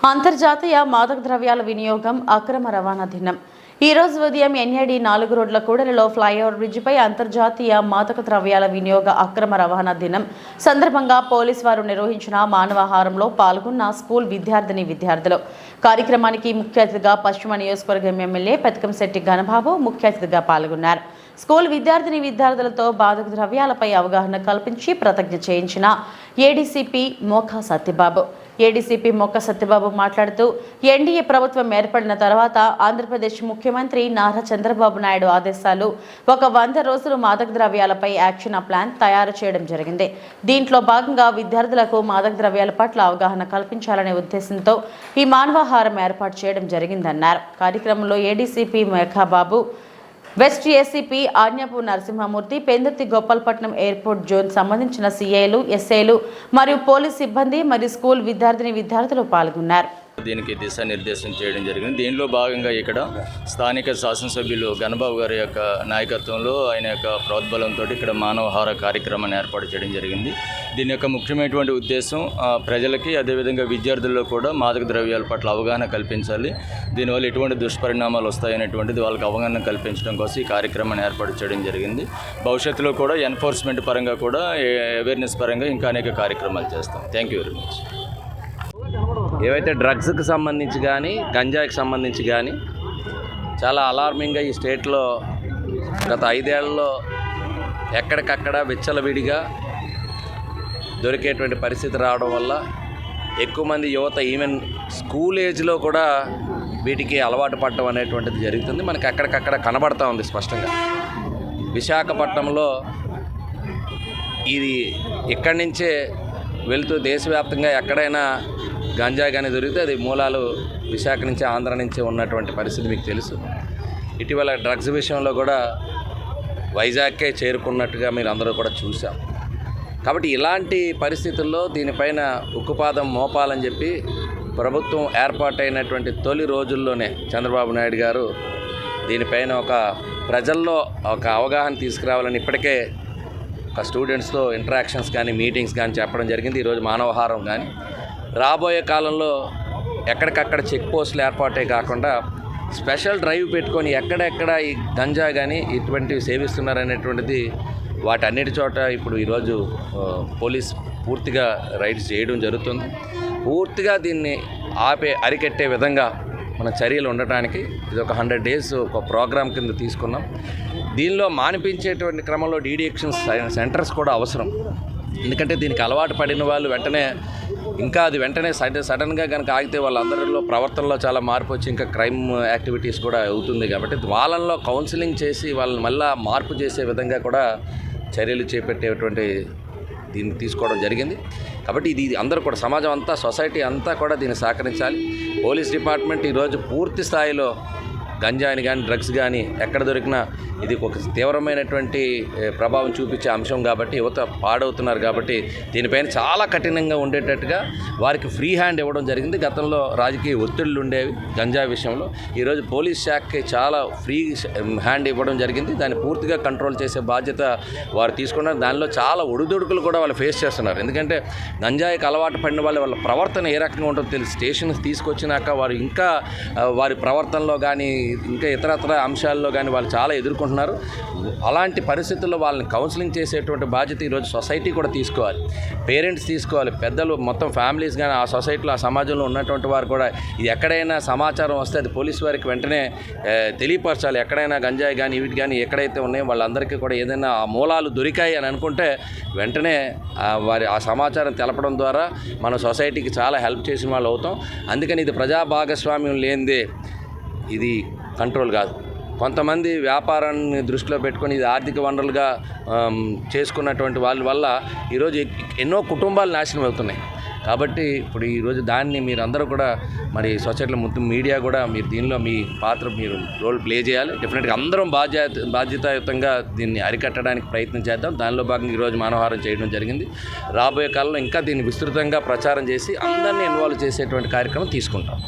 అంతర్జాతీయ మాదక ద్రవ్యాల వినియోగం అక్రమ రవాణా దినం. ఈ రోజు ఉదయం ఎన్ఐడి 4 రోడ్ల కూడలిలో ఫ్లైఓవర్ బ్రిడ్జిపై అంతర్జాతీయ మాదక ద్రవ్యాల వినియోగ అక్రమ రవాణా దినం సందర్భంగా పోలీసు వారు నిర్వహించిన మానవాహారంలో పాల్గొన్న స్కూల్ విద్యార్థులు. కార్యక్రమానికి ముఖ్య అతిథిగా పశ్చిమ నియోజకవర్గం ఎమ్మెల్యే పెతకంశెట్టి ఘనబాబు ముఖ్య అతిథిగా పాల్గొన్నారు. స్కూల్ విద్యార్థులతో మాదక ద్రవ్యాలపై అవగాహన కల్పించి ప్రతిజ్ఞ చేయించిన ఏడీసీపీ మొక్క సత్యబాబు మాట్లాడుతూ ఎన్డీఏ ప్రభుత్వం ఏర్పడిన తర్వాత ఆంధ్రప్రదేశ్ ముఖ్యమంత్రి నారా చంద్రబాబు నాయుడు ఆదేశాలు 100 రోజులు మాదక ద్రవ్యాలపై యాక్షన్ ప్లాన్ తయారు చేయడం జరిగింది. దీంట్లో భాగంగా విద్యార్థులకు మాదక ద్రవ్యాల పట్ల అవగాహన కల్పించాలనే ఉద్దేశంతో ఈ మానవాహారం ఏర్పాటు చేయడం జరిగిందన్నారు. కార్యక్రమంలో ఏడీసీపీ మేఘాబాబు, వెస్ట్ ఏసీపీ ఆజ్ఞపు నరసింహమూర్తి, పెందుర్తి గోపాలపట్నం ఎయిర్పోర్ట్ జోన్ సంబంధించిన సీఐలు, ఎస్ఐలు మరియు పోలీస్ సిబ్బంది మరియు స్కూల్ విద్యార్థులు పాల్గొన్నారు. దీనికి దిశానిర్దేశం చేయడం జరిగింది. దీనిలో భాగంగా ఇక్కడ స్థానిక శాసనసభ్యులు ఘనబాబు గారి యొక్క నాయకత్వంలో ఆయన యొక్క ప్రోద్బలంతో ఇక్కడ మానవహార కార్యక్రమాన్ని ఏర్పాటు చేయడం జరిగింది. దీని యొక్క ముఖ్యమైనటువంటి ఉద్దేశం ప్రజలకి అదేవిధంగా విద్యార్థుల్లో కూడా మాదక ద్రవ్యాల పట్ల అవగాహన కల్పించాలి. దీనివల్ల ఎటువంటి దుష్పరిణామాలు వస్తాయనేటువంటిది వాళ్ళకి అవగాహన కల్పించడం కోసం ఈ కార్యక్రమాన్ని ఏర్పాటు చేయడం జరిగింది. భవిష్యత్తులో కూడా ఎన్ఫోర్స్మెంట్ పరంగా కూడా అవేర్నెస్ పరంగా ఇంకా అనేక కార్యక్రమాలు చేస్తాం. Thank you very much. ఏవైతే డ్రగ్స్కి సంబంధించి కానీ గంజాయికి సంబంధించి కానీ చాలా అలార్మింగ్గా ఈ స్టేట్లో గత 5 ఏళ్లలో ఎక్కడికక్కడ విచ్చలవిడిగా దొరికేటువంటి పరిస్థితి రావడం వల్ల ఎక్కువ మంది యువత ఈవెన్ స్కూల్ ఏజ్లో కూడా వీటికి అలవాటు పడటం అనేటువంటిది జరుగుతుంది. మనకి అక్కడికక్కడ కనబడతా ఉంది స్పష్టంగా. విశాఖపట్నంలో ఇది ఇక్కడి నుంచే వెళుతూ దేశవ్యాప్తంగా ఎక్కడైనా గంజాయి కానీ దొరికితే అది మూలాలు విశాఖ నుంచి ఆంధ్ర నుంచి ఉన్నటువంటి పరిస్థితి మీకు తెలుసు. ఇటీవల డ్రగ్స్ విషయంలో కూడా వైజాగ్కే చేరుకున్నట్టుగా మీరు అందరూ కూడా చూసాం. కాబట్టి ఇలాంటి పరిస్థితుల్లో దీనిపైన ఉక్కుపాదం మోపాలని చెప్పి ప్రభుత్వం ఏర్పాటైనటువంటి తొలి రోజుల్లోనే చంద్రబాబు నాయుడు గారు దీనిపైన ప్రజల్లో ఒక అవగాహన తీసుకురావాలని ఇప్పటికే స్టూడెంట్స్తో ఇంటరాక్షన్స్ కానీ మీటింగ్స్ కానీ చెప్పడం జరిగింది. ఈరోజు మానవహారం కానీ రాబోయే కాలంలో ఎక్కడికక్కడ చెక్ పోస్టులు ఏర్పాటే కాకుండా స్పెషల్ డ్రైవ్ పెట్టుకొని ఎక్కడెక్కడ ఈ గంజా కానీ ఇటువంటివి సేవిస్తున్నారనేటువంటిది వాటన్నిటి చోట ఇప్పుడు ఈరోజు పోలీస్ పూర్తిగా రైడ్స్ చేయడం జరుగుతుంది. పూర్తిగా దీన్ని అరికట్టే విధంగా మన చర్యలు ఉండటానికి ఇది ఒక 100 days ఒక ప్రోగ్రాం కింద తీసుకున్నాం. దీనిలో మానిపించేటువంటి క్రమంలో డీడిఎక్షన్ సెంటర్స్ కూడా అవసరం. ఎందుకంటే దీనికి అలవాటు పడిన వాళ్ళు వెంటనే సడన్గా కనుక ఆగితే వాళ్ళందరిలో ప్రవర్తనలో చాలా మార్పు వచ్చి ఇంకా క్రైమ్ యాక్టివిటీస్ కూడా అవుతుంది. కాబట్టి వాళ్ళల్లో కౌన్సిలింగ్ చేసి వాళ్ళని మళ్ళీ మార్పు చేసే విధంగా కూడా చర్యలు చేపట్టేటువంటి దీన్ని తీసుకోవడం జరిగింది. కాబట్టి ఇది అందరూ కూడా సమాజం అంతా, సొసైటీ అంతా కూడా దీన్ని సహకరించాలి. పోలీస్ డిపార్ట్మెంట్ ఈరోజు పూర్తి స్థాయిలో గంజాయిని కానీ డ్రగ్స్ కానీ ఎక్కడ దొరికినా ఇది ఒక తీవ్రమైనటువంటి ప్రభావం చూపించే అంశం కాబట్టి యువత పాడవుతున్నారు. కాబట్టి దీనిపైన చాలా కఠినంగా ఉండేటట్టుగా వారికి ఫ్రీ హ్యాండ్ ఇవ్వడం జరిగింది. గతంలో రాజకీయ ఒత్తిళ్లు ఉండేవి గంజాయి విషయంలో. ఈరోజు పోలీస్ శాఖకి చాలా ఫ్రీ హ్యాండ్ ఇవ్వడం జరిగింది. దాన్ని పూర్తిగా కంట్రోల్ చేసే బాధ్యత వారు తీసుకున్నారు. దానిలో చాలా ఒడిదుడుకులు కూడా వాళ్ళు ఫేస్ చేస్తున్నారు. ఎందుకంటే గంజాయికి అలవాటు పడిన వాళ్ళ ప్రవర్తన ఏ రకంగా ఉంటుందో తెలిసి స్టేషన్కి తీసుకొచ్చినాక వారు ఇంకా వారి ప్రవర్తనలో కానీ ఇంకా ఇతరత్ర అంశాల్లో కానీ వాళ్ళు చాలా ఎదుర్కొంటున్నారు. అలాంటి పరిస్థితుల్లో వాళ్ళని కౌన్సిలింగ్ చేసేటువంటి బాధ్యత ఈరోజు సొసైటీ కూడా తీసుకోవాలి, పేరెంట్స్ తీసుకోవాలి, పెద్దలు మొత్తం ఫ్యామిలీస్ కానీ ఆ సొసైటీలో ఆ సమాజంలో ఉన్నటువంటి వారు కూడా ఇది ఎక్కడైనా సమాచారం వస్తే అది పోలీసు వారికి వెంటనే తెలియపరచాలి. ఎక్కడైనా గంజాయి కానీ వీటి కానీ ఎక్కడైతే ఉన్నాయో వాళ్ళందరికీ కూడా ఏదైనా ఆ మూలాలు దొరికాయి అని అనుకుంటే వెంటనే వారి ఆ సమాచారం తెలపడం ద్వారా మన సొసైటీకి చాలా హెల్ప్ చేసిన వాళ్ళు అవుతాం. అందుకని ఇది ప్రజా భాగస్వామ్యం లేనిదే ఇది కంట్రోల్ కాదు. కొంతమంది వ్యాపారాన్ని దృష్టిలో పెట్టుకొని ఇది ఆర్థిక వనరులుగా చేసుకున్నటువంటి వాళ్ళ వల్ల ఈరోజు ఎన్నో కుటుంబాలు నాశనం అవుతున్నాయి. కాబట్టి ఇప్పుడు ఈరోజు దాన్ని మీరందరూ కూడా మరి సొసైటీలో మొత్తం మీడియా కూడా మీరు దీనిలో మీ పాత్ర మీరు రోల్ ప్లే చేయాలి. డెఫినెట్గా అందరం బాధ్యతాయుతంగా దీన్ని అరికట్టడానికి ప్రయత్నం చేద్దాం. దానిలో భాగంగా ఈరోజు మానవహారం చేయడం జరిగింది. రాబోయే కాలంలో ఇంకా దీన్ని విస్తృతంగా ప్రచారం చేసి అందరినీ ఇన్వాల్వ్ చేసేటువంటి కార్యక్రమం తీసుకుంటాం.